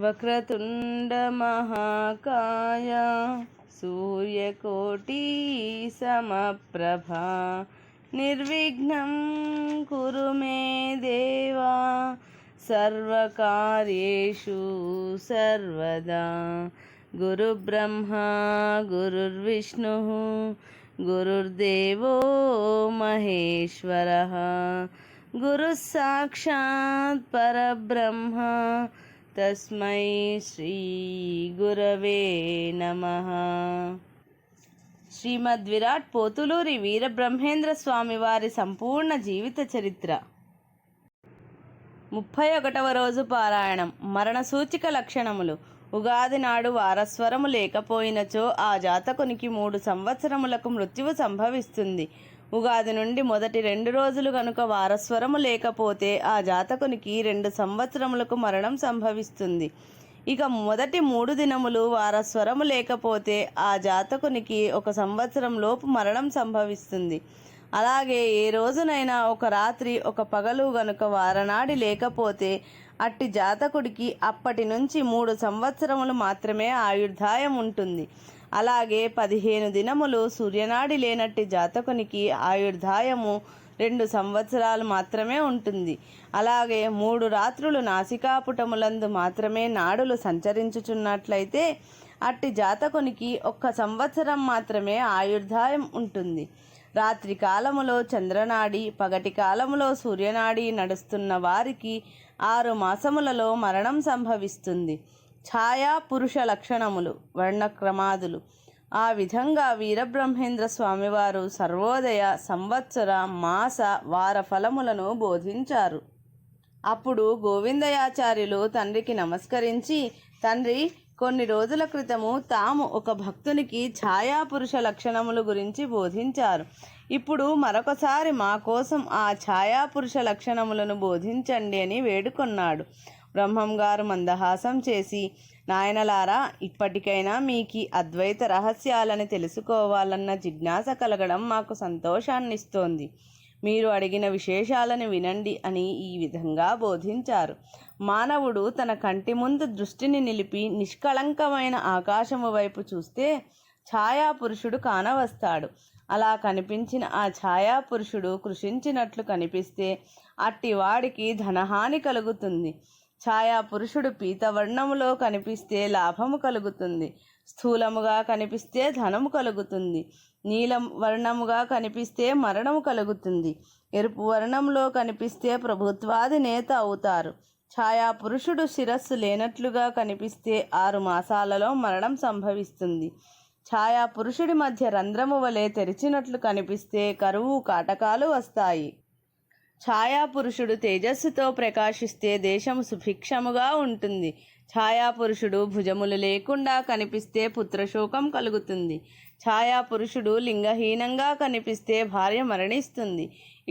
వక్రతుండ మహాకాయ సూర్యకోటి సమప్రభా నిర్విఘ్నం కురు మే దేవా సర్వకార్యేషు సర్వదా. గురుబ్రహ్మా గురుర్విష్ణు గురుర్దేవో మహేశ్వరః గురుః సాక్షాత్ పరబ్రహ్మ తస్మై శ్రీ గురవే నమః. శ్రీమద్ విరాట్ పోతులూరి వీరబ్రహ్మేంద్ర స్వామి వారి సంపూర్ణ జీవిత చరిత్ర. 31వ రోజు పారాయణం. మరణ సూచిక లక్షణములు. ఉగాది నాడు వారస్వరము లేకపోయినచో ఆ జాతకునికి 3 సంవత్సరములకు మృత్యువు సంభవిస్తుంది. ఉగాది నుండి మొదటి 2 రోజులు గనుక వారస్వరము లేకపోతే ఆ జాతకునికి 2 సంవత్సరములకు మరణం సంభవిస్తుంది. ఇక మొదటి 3 దినములు వారస్వరము లేకపోతే ఆ జాతకునికి 1 సంవత్సరం లోపు మరణం సంభవిస్తుంది. అలాగే ఏ రోజునైనా ఒక రాత్రి ఒక పగలు గనుక వారనాడి లేకపోతే అట్టి జాతకుడికి అప్పటి నుంచి 3 సంవత్సరములు మాత్రమే ఆయుర్దాయం ఉంటుంది. అలాగే 15 దినములు సూర్యనాడి లేనట్టి జాతకునికి ఆయుర్దాయము 2 సంవత్సరాలు మాత్రమే ఉంటుంది. అలాగే 3 రాత్రులు నాసికాపుటములందు మాత్రమే నాడులు సంచరించుచున్నట్లయితే అట్టి జాతకునికి 1 సంవత్సరం మాత్రమే ఆయుర్దాయం ఉంటుంది. రాత్రి కాలములో చంద్రనాడి, పగటి కాలములో సూర్యనాడి నడుస్తున్న వారికి 6 మాసములలో మరణం సంభవిస్తుంది. ఛాయా పురుష లక్షణములు, వర్ణక్రమాదులు. ఆ విధంగా వీరబ్రహ్మేంద్ర స్వామివారు సర్వోదయ, సంవత్సర, మాస, వార ఫలములను బోధించారు. అప్పుడు గోవిందయాచార్యులు తండ్రికి నమస్కరించి, తండ్రి, కొన్ని రోజుల క్రితము తాము ఒక భక్తునికి ఛాయాపురుష లక్షణములు గురించి బోధించారు. ఇప్పుడు మరొకసారి మా కోసం ఆ ఛాయాపురుష లక్షణములను బోధించండి అని వేడుకొన్నాడు. బ్రహ్మంగారు మందహాసం చేసి, నాయనలారా, ఇప్పటికైనా మీకు అద్వైత రహస్యాలని తెలుసుకోవాలన్న జిజ్ఞాస కలగడం మాకు సంతోషాన్నిస్తోంది. మీరు అడిగిన విశేషాలను వినండి అని ఈ విధంగా బోధించారు. మానవుడు తన కంటి ముందు దృష్టిని నిలిపి నిష్కళంకమైన ఆకాశము వైపు చూస్తే ఛాయాపురుషుడు కానవస్తాడు. అలా కనిపించిన ఆ ఛాయాపురుషుడు కృషించినట్లు కనిపిస్తే అట్టి వాడికి ధనహాని కలుగుతుంది. ఛాయాపురుషుడు పీతవర్ణములో కనిపిస్తే లాభము కలుగుతుంది. స్థూలముగా కనిపిస్తే ధనము కలుగుతుంది. నీలం వర్ణముగా కనిపిస్తే మరణము కలుగుతుంది. ఎరుపు వర్ణంలో కనిపిస్తే ప్రభుత్వాది నేత అవుతారు. ఛాయాపురుషుడు శిరస్సు లేనట్లుగా కనిపిస్తే 6 మాసాలలో మరణం సంభవిస్తుంది. ఛాయాపురుషుడి మధ్య రంధ్రము వలె తెరిచినట్లు కనిపిస్తే కరువు, కాటకాలు వస్తాయి. ఛాయాపురుషుడు తేజస్సుతో ప్రకాశిస్తే దేశము సుభిక్షముగా ఉంటుంది. ఛాయాపురుషుడు భుజములు లేకుండా కనిపిస్తే పుత్రశోకం కలుగుతుంది. ఛాయాపురుషుడు లింగహీనంగా కనిపిస్తే భార్య మరణిస్తుంది.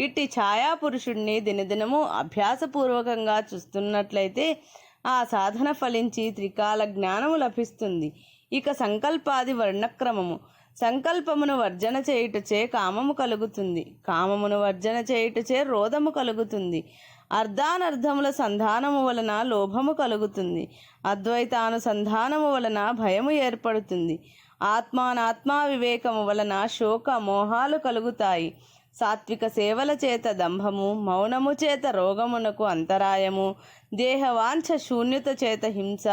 ఇట్టి ఛాయాపురుషుడిని దినదినము అభ్యాసపూర్వకంగా చూస్తున్నట్లయితే ఆ సాధన ఫలించి త్రికాల జ్ఞానము లభిస్తుంది. ఇక సంకల్పాది వర్ణక్రమము. సంకల్పమును వర్జన చేయుటచే కామము కలుగుతుంది. కామమును వర్జన చేయుటచే రోధము కలుగుతుంది. అర్ధానర్థముల సంధానము వలన లోభము కలుగుతుంది. అద్వైతానుసంధానము వలన భయము ఏర్పడుతుంది. ఆత్మానాత్మా వివేకము వలన శోక మోహాలు కలుగుతాయి. సాత్విక సేవల చేత దంభము, మౌనము చేత రోగమునకు అంతరాయము, దేహవాంఛ శూన్యత చేత హింస,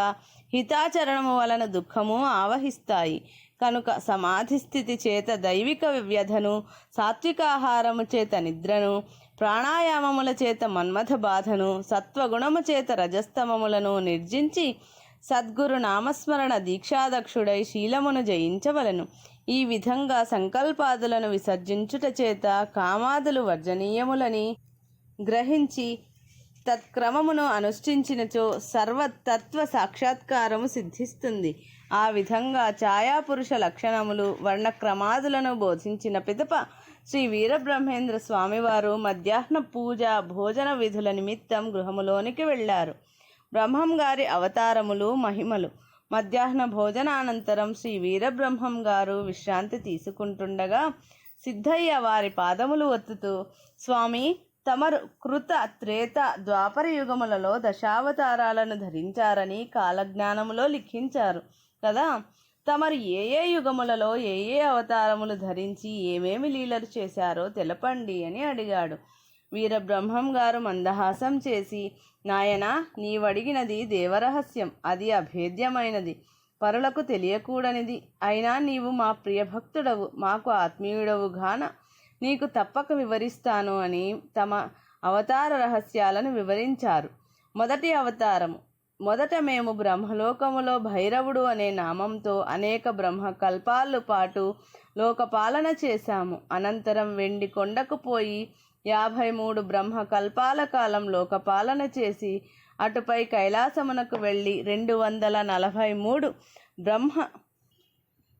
హితాచరణము వలన దుఃఖము ఆవహిస్తాయి. కనుక సమాధి స్థితి చేత దైవిక వ్యధను, సాత్వికాహారము చేత నిద్రను, ప్రాణాయామముల చేత మన్మథ బాధను, సత్వగుణము చేత రజస్తమములను నిర్జించి సద్గురు నామస్మరణ దీక్షాదక్షుడై శీలమును జయించవలను. ఈ విధంగా సంకల్పాదులను విసర్జించుట చేత కామాదులు వర్జనీయములని గ్రహించి తత్క్రమమును అనుష్ఠించినచో సర్వతత్వ సాక్షాత్కారము సిద్ధిస్తుంది. ఆ విధంగా ఛాయాపురుష లక్షణములు, వర్ణక్రమాదులను బోధించిన పిదప శ్రీ వీరబ్రహ్మేంద్ర స్వామివారు మధ్యాహ్న పూజ, భోజన విధుల నిమిత్తం గృహములోనికి వెళ్ళారు. బ్రహ్మం గారి అవతారములు, మహిమలు. మధ్యాహ్న భోజనానంతరం శ్రీ వీరబ్రహ్మం గారు విశ్రాంతి తీసుకుంటుండగా సిద్ధయ్య వారి పాదములు ఒత్తుతూ, స్వామి, తమరు కృత త్రేత ద్వాపర యుగములలో దశావతారాలను ధరించారని కాలజ్ఞానములో లిఖించారు కదా. తమరు ఏ ఏ యుగములలో ఏ ఏ అవతారములు ధరించి ఏమేమి లీలలు చేశారో తెలపండి అని అడిగాడు. వీరబ్రహ్మం గారు మందహాసం చేసి, నాయనా, నీవడిగినది దేవరహస్యం, అది అభేద్యమైనది, పరులకు తెలియకూడనిది. అయినా నీవు మా ప్రియభక్తుడవు, మాకు ఆత్మీయుడవు గాన నీకు తప్పక వివరిస్తాను అని తమ అవతార రహస్యాలను వివరించారు. మొదటి అవతారము. మొదట మేము బ్రహ్మలోకములో భైరవుడు అనే నామంతో అనేక బ్రహ్మకల్పాలు పాటు లోకపాలన చేశాము. అనంతరం వెండి కొండకు పోయి 53 బ్రహ్మకల్పాల కాలం లోకపాలన చేసి అటుపై కైలాసమునకు వెళ్ళి 243 బ్రహ్మ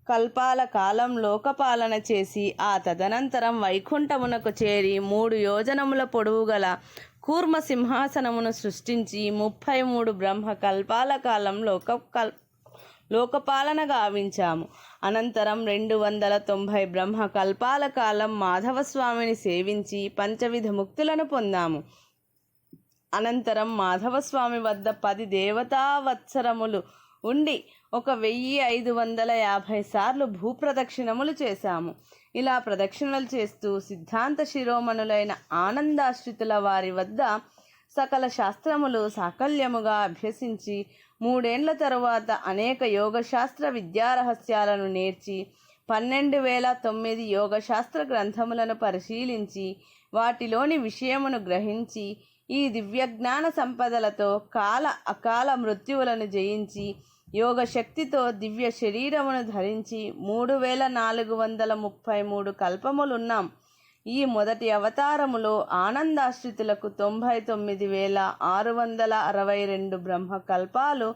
కల్పాల కాలం లోకపాలన చేసి ఆ తదనంతరం వైకుంఠమునకు చేరి 3 యోజనముల పొడవు గల కూర్మ సింహాసనమును సృష్టించి 33 బ్రహ్మ కల్పాల కాలం లోకపాలన గావించాము. అనంతరం 290 బ్రహ్మ కల్పాల కాలం మాధవస్వామిని సేవించి పంచవిధ ముక్తులను పొందాము. అనంతరం మాధవస్వామి వద్ద 10 దేవతావత్సరములు ఉండి 1550 సార్లు భూప్రదక్షిణములు చేశాము. ఇలా ప్రదక్షిణలు చేస్తూ సిద్ధాంత శిరోమణులైన ఆనందాశ్రితుల వారి వద్ద సకల శాస్త్రములు సాకల్యముగా అభ్యసించి 3 ఏండ్ల తరువాత అనేక యోగశాస్త్ర విద్యారహస్యాలను నేర్చి 12,009 యోగశాస్త్ర గ్రంథములను పరిశీలించి వాటిలోని విషయమును గ్రహించి ఈ దివ్యజ్ఞాన సంపదలతో కాల అకాల మృత్యువులను జయించి యోగశక్తితో దివ్య శరీరమును ధరించి 3,433 కల్పములున్నాం. ఈ మొదటి అవతారములో ఆనందాశ్రితులకు 99,662 బ్రహ్మకల్పాలు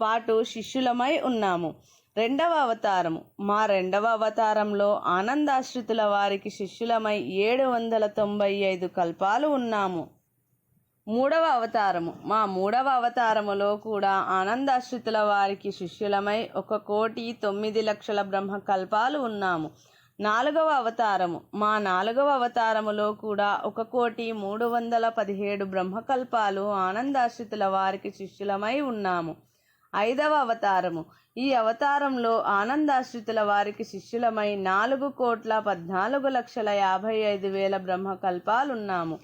పాటు శిష్యులమై ఉన్నాము. రెండవ అవతారము. మా రెండవ అవతారంలో ఆనందాశ్రితుల వారికి శిష్యులమై 795 కల్పాలు ఉన్నాము. మూడవ అవతారము. మా మూడవ అవతారములో కూడా ఆనందాశ్రితుల వారికి శిష్యులమై 1,09,00,000 బ్రహ్మకల్పాలు ఉన్నాము. నాలుగవ అవతారము. మా నాలుగవ అవతారములో కూడా 1,03,17 బ్రహ్మకల్పాలు ఆనందాశ్రితుల వారికి శిష్యులమై ఉన్నాము. ఐదవ అవతారము. ఈ అవతారంలో ఆనందాశ్రితుల వారికి శిష్యులమై 4,14,55,000 బ్రహ్మకల్పాలున్నాము.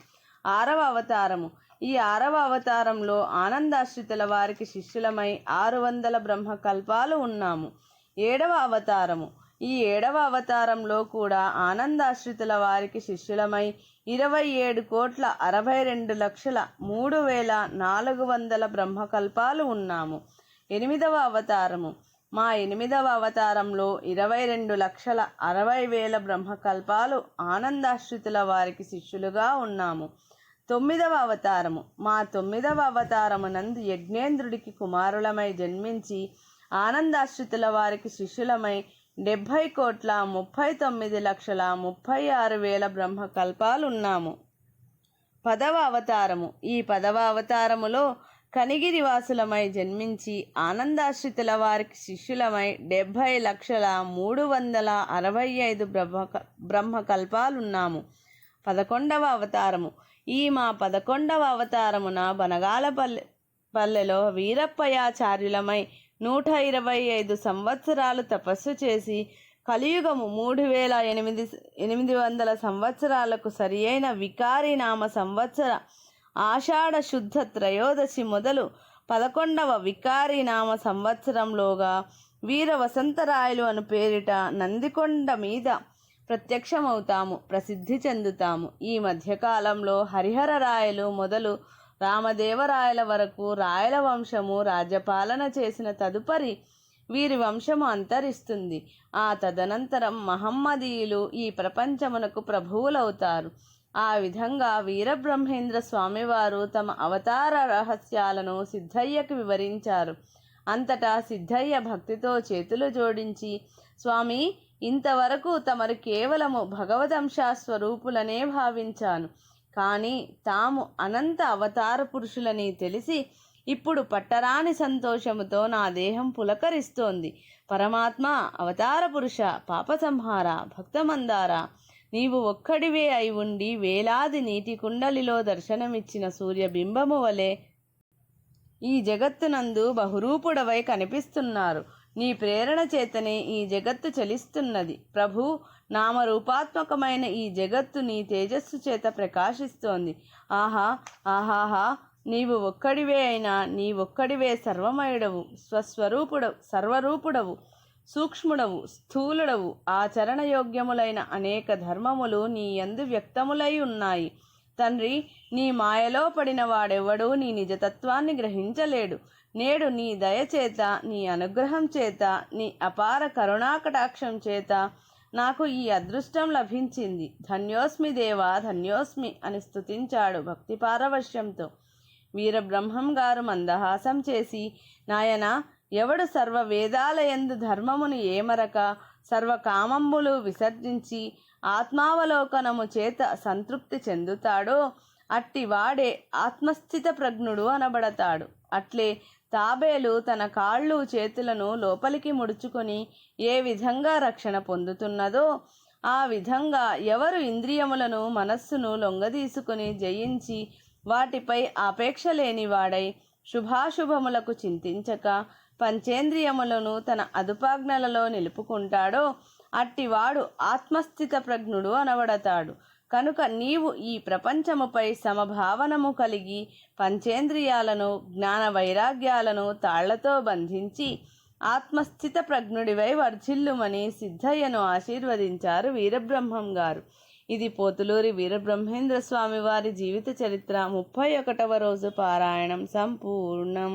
ఆరవ అవతారము. ఈ ఆరవ అవతారంలో ఆనందాశ్రితుల వారికి శిష్యులమై 600 బ్రహ్మకల్పాలు ఉన్నాము. ఏడవ అవతారము. ఈ ఏడవ అవతారంలో కూడా ఆనందాశ్రితుల వారికి శిష్యులమై 27,62,03,400 బ్రహ్మకల్పాలు ఉన్నాము. ఎనిమిదవ అవతారము. మా ఎనిమిదవ అవతారంలో 22,60,000 బ్రహ్మకల్పాలు ఆనందాశ్రితుల వారికి శిష్యులుగా ఉన్నాము. తొమ్మిదవ అవతారము. మా తొమ్మిదవ అవతారమునందు యజ్ఞేంద్రుడికి కుమారులమై జన్మించి ఆనందాశ్రితుల వారికి శిష్యులమై 70,39,36,000 బ్రహ్మకల్పాలున్నాము. పదవ అవతారము. ఈ పదవ అవతారములో కనిగిరివాసులమై జన్మించి ఆనందాశ్రితుల వారికి శిష్యులమై 70,03,65 బ్రహ్మకల్పాలున్నాము. 11వ అవతారము. ఈ మా 11వ అవతారమున బనగాలపల్లెలో వీరప్పయాచార్యులమై 125 సంవత్సరాలు తపస్సు చేసి కలియుగము 3,800 సంవత్సరాలకు సరి అయిన వికారి నామ సంవత్సర ఆషాఢ శుద్ధ త్రయోదశి మొదలు 11వ వికారి నామ సంవత్సరంలోగా వీర వసంతరాయలు అను పేరిట నందికొండ మీద ప్రత్యక్షమవుతాము, ప్రసిద్ధి చెందుతాము. ఈ మధ్యకాలంలో హరిహర రాయలు మొదలు రామదేవరాయల వరకు రాయల వంశము రాజ్యపాలన చేసిన తదుపరి వీరి వంశము అంతరిస్తుంది. ఆ తదనంతరం మహమ్మదీయులు ఈ ప్రపంచమునకు ప్రభువులవుతారు. ఆ విధంగా వీరబ్రహ్మేంద్ర స్వామివారు తమ అవతార రహస్యాలను సిద్ధయ్యకు వివరించారు. అంతటా సిద్ధయ్య భక్తితో చేతులు జోడించి, స్వామి, ఇంతవరకు తమరు కేవలము భగవదంశా స్వరూపులనే భావించాను, కానీ తాము అనంత అవతార పురుషులని తెలిసి ఇప్పుడు పట్టరాని సంతోషముతో నా దేహం పులకరిస్తోంది. పరమాత్మ, అవతార పురుష, పాప సంహార, భక్తమందార, నీవు ఒక్కడివే అయి ఉండి వేలాది నీటి కుండలిలో దర్శనమిచ్చిన సూర్యబింబము వలె ఈ జగత్తునందు బహురూపుడవై కనిపిస్తున్నారు. నీ ప్రేరణ చేతనే ఈ జగత్తు చలిస్తున్నది ప్రభు. నామరూపాత్మకమైన ఈ జగత్తు నీ తేజస్సు చేత ప్రకాశిస్తోంది. ఆహా ఆహాహా, నీవు ఒక్కడివే అయినా నీ ఒక్కడివే సర్వమయుడవు, స్వస్వరూపుడవు, సర్వరూపుడవు, సూక్ష్ముడవు, స్థూలుడవు. ఆచరణయోగ్యములైన అనేక ధర్మములు నీ యందు వ్యక్తములై ఉన్నాయి. తండ్రి, నీ మాయలో పడిన వాడెవడూ నీ నిజతత్వాన్ని గ్రహించలేడు. నేడు నీ దయచేత, నీ అనుగ్రహం చేత, నీ అపార కరుణాకటాక్షం చేత నాకు ఈ అదృష్టం లభించింది. ధన్యోస్మి దేవా, ధన్యోస్మి అని స్తుతించాడు భక్తి పారవశ్యంతో. వీరబ్రహ్మం గారు మందహాసం చేసి, నాయన, ఎవడు సర్వ వేదాలయందు ధర్మమును ఏమరక సర్వకామంబులు విసర్జించి ఆత్మావలోకనము చేత సంతృప్తి చెందుతాడో అట్టి వాడే ఆత్మస్థిత ప్రజ్ఞుడు అనబడతాడు. అట్లే తాబేలు తన కాళ్ళు చేతులను లోపలికి ముడుచుకొని ఏ విధంగా రక్షణ పొందుతున్నదో ఆ విధంగా ఎవరు ఇంద్రియములను మనస్సును లొంగదీసుకుని జయించి వాటిపై ఆపేక్ష లేనివాడై శుభాశుభములకు చింతించక పంచేంద్రియములను తన అదుపాజ్ఞలలో నిలుపుకుంటాడో అట్టివాడు ఆత్మస్థిత ప్రజ్ఞుడు అనబడతాడు. కనుక నీవు ఈ ప్రపంచముపై సమభావనము కలిగి పంచేంద్రియాలను జ్ఞాన వైరాగ్యాలను తాళ్లతో బంధించి ఆత్మస్థిత ప్రజ్ఞుడివై వర్ధిల్లుమని సిద్ధయ్యను ఆశీర్వదించారు వీరబ్రహ్మం గారు. ఇది పోతులూరి వీరబ్రహ్మేంద్ర స్వామి వారి జీవిత చరిత్ర 31వ రోజు పారాయణం సంపూర్ణం.